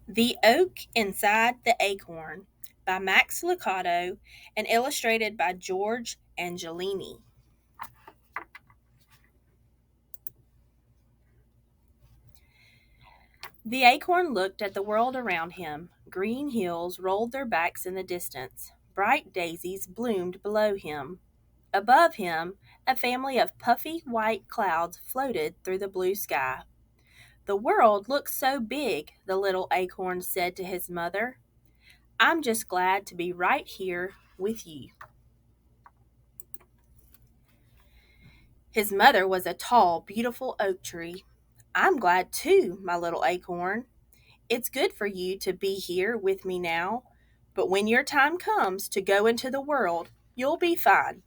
The Oak Inside the Acorn by Max Lucado and illustrated by George Angelini. The acorn looked at the world around him. Green hills rolled their backs in the distance. Bright daisies bloomed below him. Above him, a family of puffy white clouds floated through the blue sky. The world looks so big, the little acorn said to his mother. I'm just glad to be right here with you. His mother was a tall, beautiful oak tree. I'm glad too, my little acorn. It's good for you to be here with me now, but when your time comes to go into the world, you'll be fine.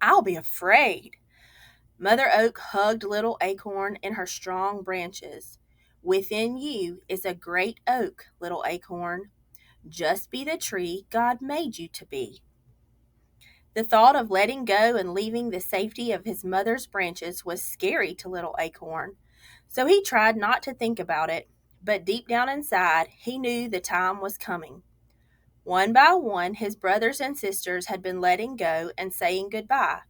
I'll be afraid. Mother Oak hugged little acorn in her strong branches. Within you is a great oak, little acorn. Just be the tree God made you to be. The thought of letting go and leaving the safety of his mother's branches was scary to little Acorn, so he tried not to think about it, but deep down inside, he knew the time was coming. One by one, his brothers and sisters had been letting go and saying goodbye.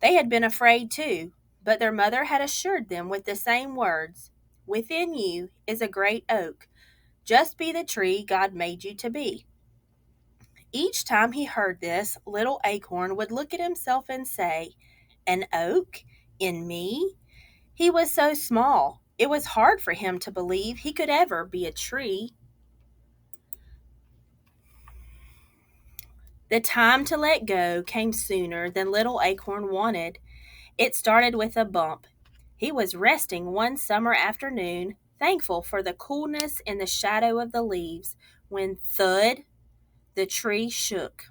They had been afraid too, but their mother had assured them with the same words, Within you is a great oak. Just be the tree God made you to be. Each time he heard this, little Acorn would look at himself and say, An oak? In me? He was so small, it was hard for him to believe he could ever be a tree. The time to let go came sooner than little Acorn wanted. It started with a bump. He was resting one summer afternoon, thankful for the coolness in the shadow of the leaves, when thud, the tree shook.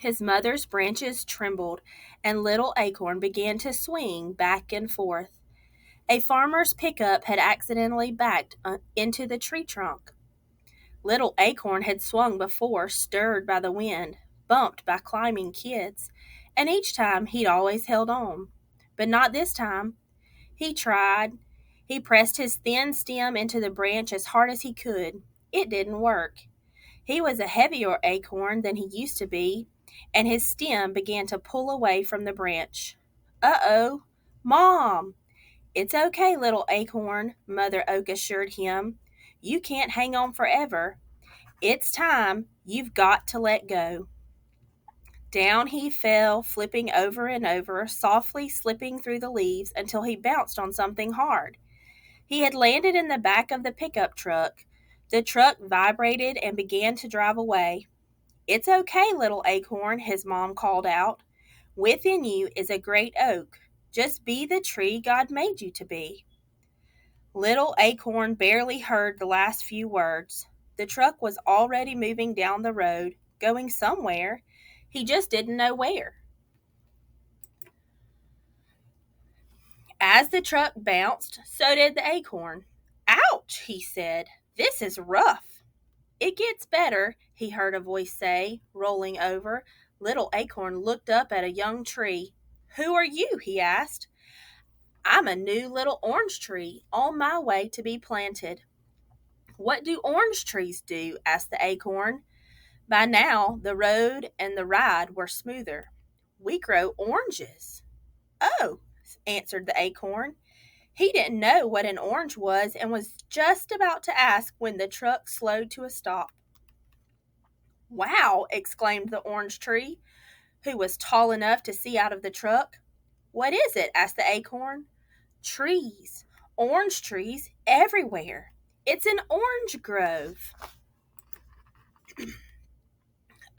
His mother's branches trembled, and little Acorn began to swing back and forth. A farmer's pickup had accidentally backed into the tree trunk. Little Acorn had swung before, stirred by the wind, bumped by climbing kids, and each time he'd always held on. But not this time. He tried. He pressed his thin stem into the branch as hard as he could. It didn't work. He was a heavier acorn than he used to be, and his stem began to pull away from the branch. Uh-oh, Mom! It's okay, little acorn, Mother Oak assured him. You can't hang on forever. It's time. You've got to let go. Down he fell, flipping over and over, softly slipping through the leaves until he bounced on something hard. He had landed in the back of the pickup truck. The truck vibrated and began to drive away. It's okay, little acorn, his mom called out. Within you is a great oak. Just be the tree God made you to be. Little acorn barely heard the last few words. The truck was already moving down the road, going somewhere. He just didn't know where. As the truck bounced, so did the acorn. Ouch, he said. This is rough. It gets better, he heard a voice say, rolling over. Little Acorn looked up at a young tree. Who are you? He asked. I'm a new little orange tree on my way to be planted. What do orange trees do? Asked the acorn. By now, the road and the ride were smoother. We grow oranges. Oh, answered the acorn. He didn't know what an orange was and was just about to ask when the truck slowed to a stop. Wow, exclaimed the orange tree, who was tall enough to see out of the truck. What is it? Asked the acorn. Trees, orange trees everywhere. It's an orange grove.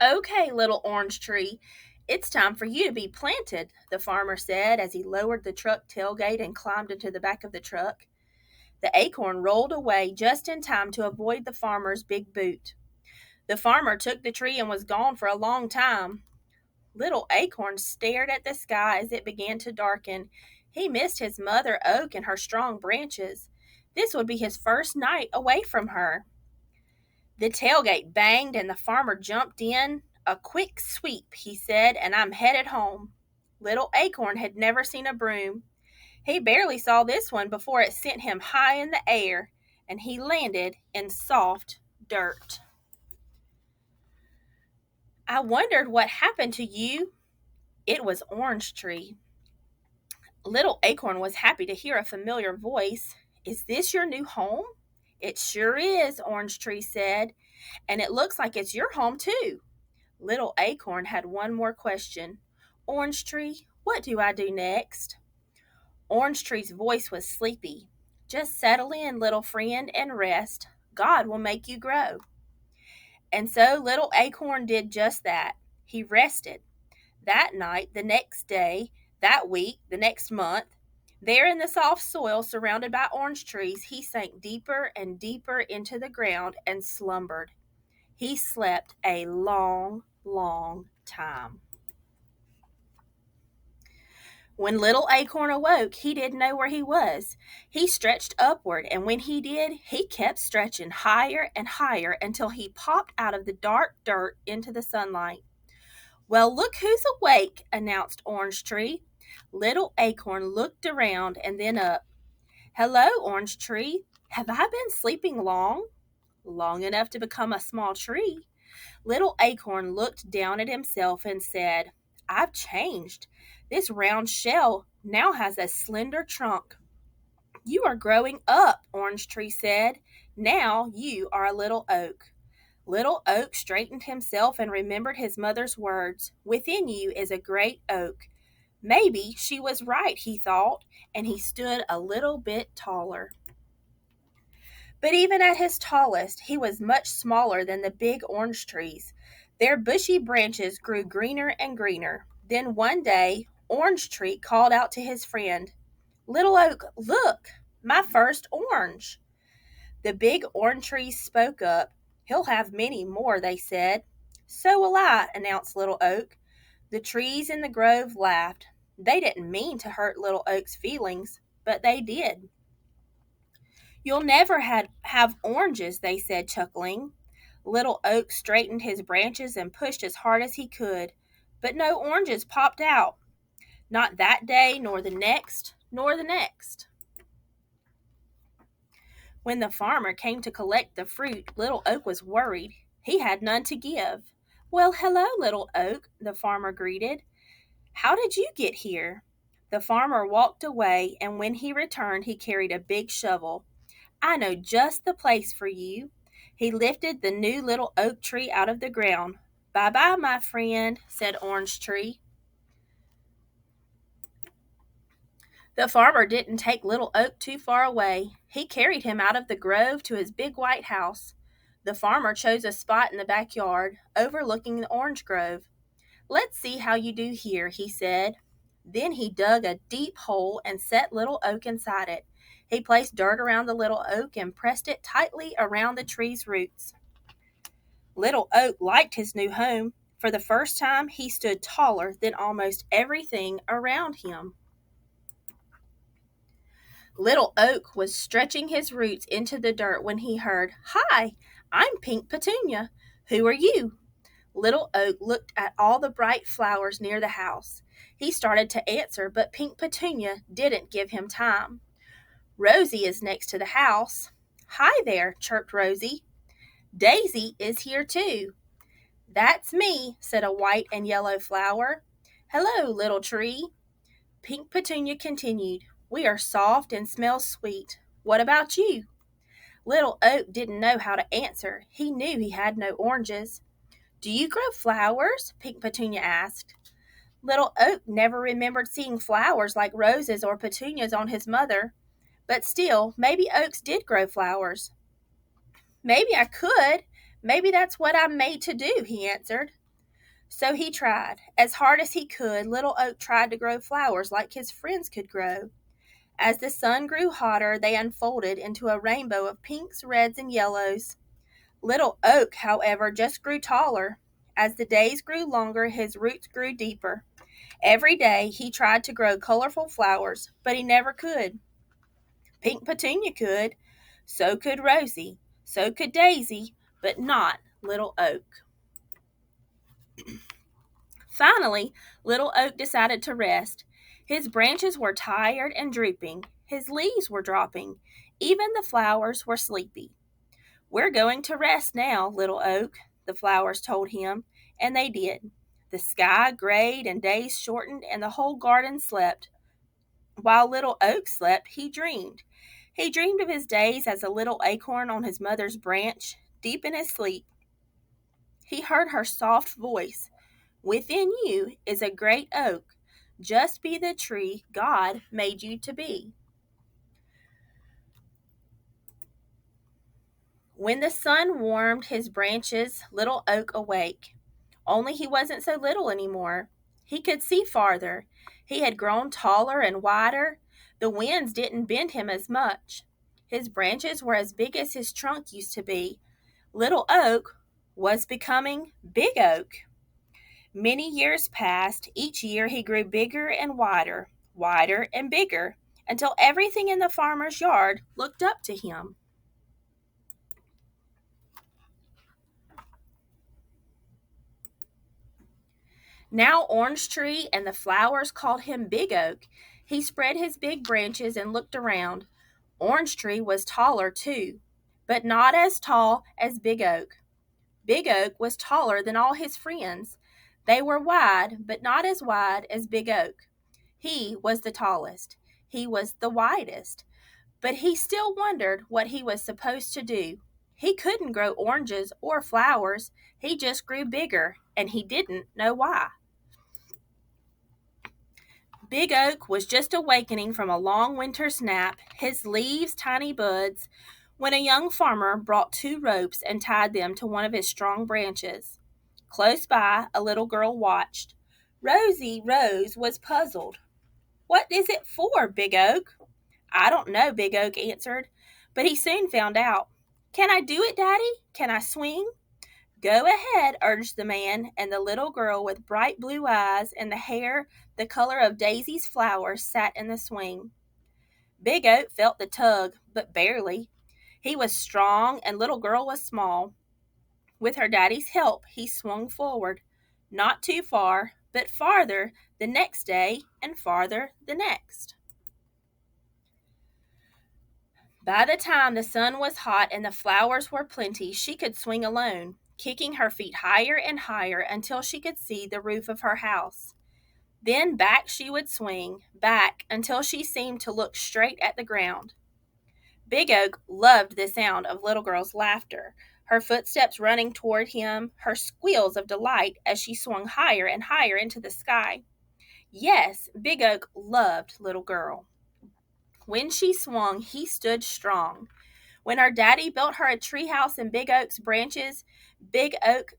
Okay, little orange tree, it's time for you to be planted, the farmer said as he lowered the truck tailgate and climbed into the back of the truck. The acorn rolled away just in time to avoid the farmer's big boot. The farmer took the tree and was gone for a long time. Little Acorn stared at the sky as it began to darken. He missed his mother oak and her strong branches. This would be his first night away from her. The tailgate banged and the farmer jumped in. A quick sweep, he said, and I'm headed home. Little Acorn had never seen a broom. He barely saw this one before it sent him high in the air, and he landed in soft dirt. I wondered what happened to you. It was Orange Tree. Little Acorn was happy to hear a familiar voice. Is this your new home? It sure is, Orange Tree said, and it looks like it's your home too. Little Acorn had one more question. Orange Tree, what do I do next? Orange Tree's voice was sleepy. Just settle in, little friend, and rest. God will make you grow. And so little Acorn did just that. He rested. That night, the next day, that week, the next month, there in the soft soil surrounded by orange trees, he sank deeper and deeper into the ground and slumbered. He slept a long, long time. When little Acorn awoke, he didn't know where he was. He stretched upward, and when he did, he kept stretching higher and higher until he popped out of the dark dirt into the sunlight. Well, look who's awake, announced Orange Tree. Little Acorn looked around and then up. Hello, Orange Tree. Have I been sleeping long? Long enough to become a small tree. Little Acorn looked down at himself and said, I've changed. This round shell now has a slender trunk. You are growing up, Orange Tree said. Now you are a little oak. Little Oak straightened himself and remembered his mother's words. Within you is a great oak. Maybe she was right, he thought, and he stood a little bit taller. But even at his tallest, he was much smaller than the big orange trees. Their bushy branches grew greener and greener. Then one day, Orange Tree called out to his friend, Little Oak, look, my first orange. The big orange trees spoke up. He'll have many more, they said. So will I, announced Little Oak. The trees in the grove laughed. They didn't mean to hurt Little Oak's feelings, but they did. You'll never have oranges, they said, chuckling. Little Oak straightened his branches and pushed as hard as he could, but no oranges popped out. Not that day, nor the next, nor the next. When the farmer came to collect the fruit, Little Oak was worried. He had none to give. Well, hello, Little Oak, the farmer greeted. How did you get here? The farmer walked away, and when he returned, he carried a big shovel. I know just the place for you. He lifted the new little oak tree out of the ground. Bye-bye, my friend, said Orange Tree. The farmer didn't take Little Oak too far away. He carried him out of the grove to his big white house. The farmer chose a spot in the backyard, overlooking the orange grove. Let's see how you do here, he said. Then he dug a deep hole and set Little Oak inside it. He placed dirt around the little oak and pressed it tightly around the tree's roots. Little Oak liked his new home. For the first time, he stood taller than almost everything around him. Little Oak was stretching his roots into the dirt when he heard, Hi, I'm Pink Petunia. Who are you? Little Oak looked at all the bright flowers near the house. He started to answer, but Pink Petunia didn't give him time. Rosie is next to the house. Hi there, chirped Rosie. Daisy is here too. That's me, said a white and yellow flower. Hello, little tree. Pink Petunia continued. We are soft and smell sweet. What about you? Little Oak didn't know how to answer. He knew he had no oranges. Do you grow flowers? Pink Petunia asked. Little Oak never remembered seeing flowers like roses or petunias on his mother. But still, maybe oaks did grow flowers. Maybe I could. Maybe that's what I'm made to do, he answered. So he tried. As hard as he could, Little Oak tried to grow flowers like his friends could grow. As the sun grew hotter, they unfolded into a rainbow of pinks, reds, and yellows. Little Oak, however, just grew taller. As the days grew longer, his roots grew deeper. Every day he tried to grow colorful flowers, but he never could. Pink Petunia could, so could Rosie, so could Daisy, but not Little Oak. Finally, Little Oak decided to rest. His branches were tired and drooping. His leaves were dropping. Even the flowers were sleepy. "We're going to rest now, little oak," the flowers told him, and they did. The sky grayed and days shortened, and the whole garden slept. While little oak slept, he dreamed. He dreamed of his days as a little acorn on his mother's branch. Deep in his sleep, he heard her soft voice. "Within you is a great oak. Just be the tree God made you to be." When the sun warmed his branches, little oak awake. Only he wasn't so little anymore. He could see farther. He had grown taller and wider. The winds didn't bend him as much. His branches were as big as his trunk used to be. Little Oak was becoming Big Oak. Many years passed. Each year he grew bigger and wider, wider and bigger, until everything in the farmer's yard looked up to him. Now Orange Tree and the flowers called him Big Oak. He spread his big branches and looked around. Orange Tree was taller too, but not as tall as Big Oak. Big Oak was taller than all his friends. They were wide, but not as wide as Big Oak. He was the tallest. He was the widest. But he still wondered what he was supposed to do. He couldn't grow oranges or flowers. He just grew bigger, and he didn't know why. Big Oak was just awakening from a long winter's nap, his leaves tiny buds, when a young farmer brought 2 ropes and tied them to one of his strong branches. Close by, a little girl watched. Rosie Rose was puzzled. "What is it for, Big Oak?" "I don't know," Big Oak answered, but he soon found out. "Can I do it, Daddy? Can I swing?" "Go ahead," urged the man, and the little girl with bright blue eyes and the hair the color of Daisy's flowers sat in the swing. Big Oak felt the tug, but barely. He was strong and little girl was small. With her daddy's help, he swung forward. Not too far, but farther the next day and farther the next. By the time the sun was hot and the flowers were plenty, she could swing alone, kicking her feet higher and higher until she could see the roof of her house. Then back she would swing, back until she seemed to look straight at the ground. Big Oak loved the sound of little girl's laughter, her footsteps running toward him, her squeals of delight as she swung higher and higher into the sky. Yes, Big Oak loved little girl. When she swung, he stood strong. When her daddy built her a treehouse in Big Oak's branches, Big Oak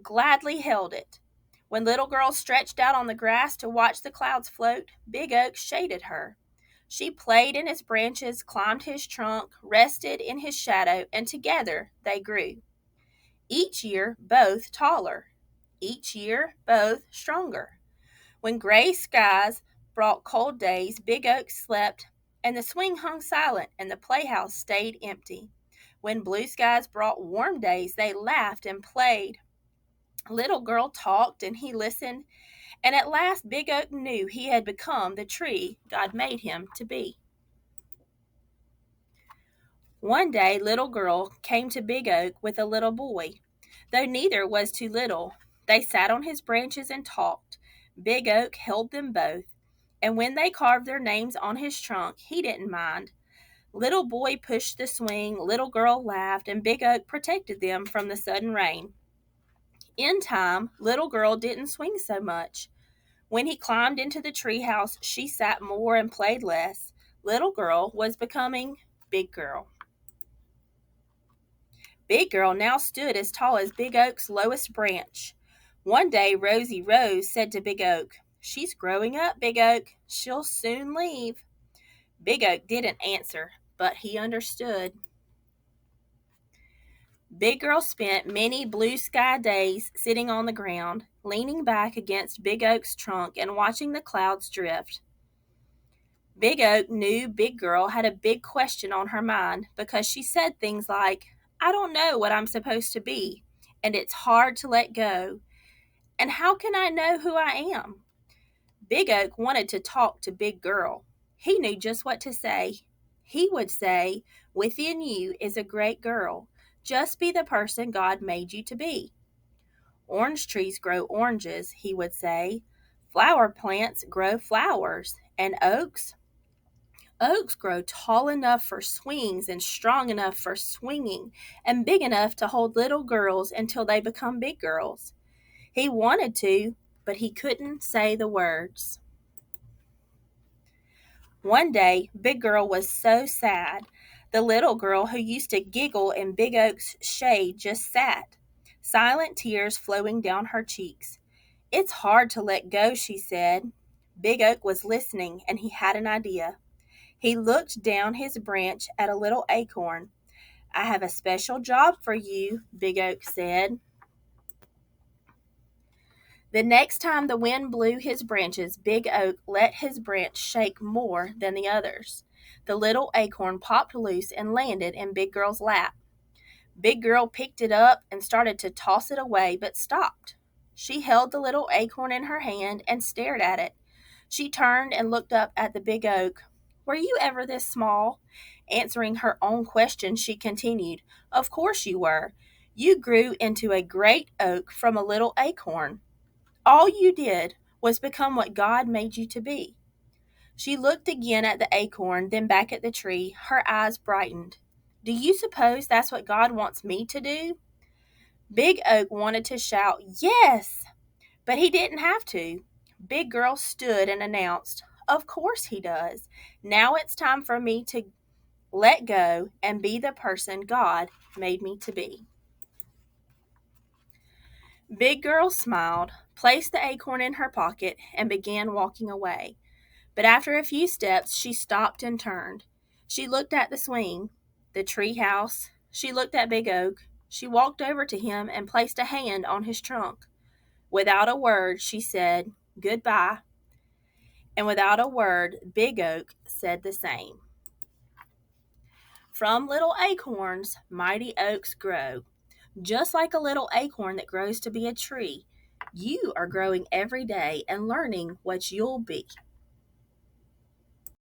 gladly held it. When little girl stretched out on the grass to watch the clouds float, Big Oak shaded her. She played in his branches, climbed his trunk, rested in his shadow, and together they grew. Each year, both taller. Each year, both stronger. When gray skies brought cold days, Big Oak slept, and the swing hung silent, and the playhouse stayed empty. When blue skies brought warm days, they laughed and played. Little girl talked, and he listened, and at last Big Oak knew he had become the tree God made him to be. One day, little girl came to Big Oak with a little boy. Though neither was too little, they sat on his branches and talked. Big Oak held them both, and when they carved their names on his trunk, he didn't mind. Little boy pushed the swing, little girl laughed, and Big Oak protected them from the sudden rain. In time, little girl didn't swing so much. When he climbed into the treehouse, she sat more and played less. Little girl was becoming Big Girl. Big Girl now stood as tall as Big Oak's lowest branch. One day, Rosie Rose said to Big Oak, "She's growing up, Big Oak. She'll soon leave." Big Oak didn't answer, but he understood. Big Girl spent many blue sky days sitting on the ground, leaning back against Big Oak's trunk and watching the clouds drift. Big Oak knew Big Girl had a big question on her mind because she said things like, "I don't know what I'm supposed to be, and it's hard to let go. And how can I know who I am?" Big Oak wanted to talk to Big Girl. He knew just what to say. He would say, "Within you is a great girl. Just be the person God made you to be." "Orange trees grow oranges," he would say. "Flower plants grow flowers. And oaks grow tall enough for swings and strong enough for swinging and big enough to hold little girls until they become big girls." He wanted to, but he couldn't say the words. One day, Big Girl was so sad. The little girl who used to giggle in Big Oak's shade just sat, silent tears flowing down her cheeks. "It's hard to let go," she said. Big Oak was listening, and he had an idea. He looked down his branch at a little acorn. "I have a special job for you," Big Oak said. The next time the wind blew his branches, Big Oak let his branch shake more than the others. The little acorn popped loose and landed in Big Girl's lap. Big Girl picked it up and started to toss it away, but stopped. She held the little acorn in her hand and stared at it. She turned and looked up at the big oak. "Were you ever this small?" Answering her own question, she continued, "Of course you were. You grew into a great oak from a little acorn. All you did was become what God made you to be." She looked again at the acorn, then back at the tree. Her eyes brightened. "Do you suppose that's what God wants me to do?" Big Oak wanted to shout, "Yes!" but he didn't have to. Big Girl stood and announced, "Of course he does. Now it's time for me to let go and be the person God made me to be." Big Girl smiled, placed the acorn in her pocket, and began walking away. But after a few steps, she stopped and turned. She looked at the swing, the tree house. She looked at Big Oak. She walked over to him and placed a hand on his trunk. Without a word, she said, "Goodbye." And without a word, Big Oak said the same. From little acorns, mighty oaks grow. Just like a little acorn that grows to be a tree, you are growing every day and learning what you'll be.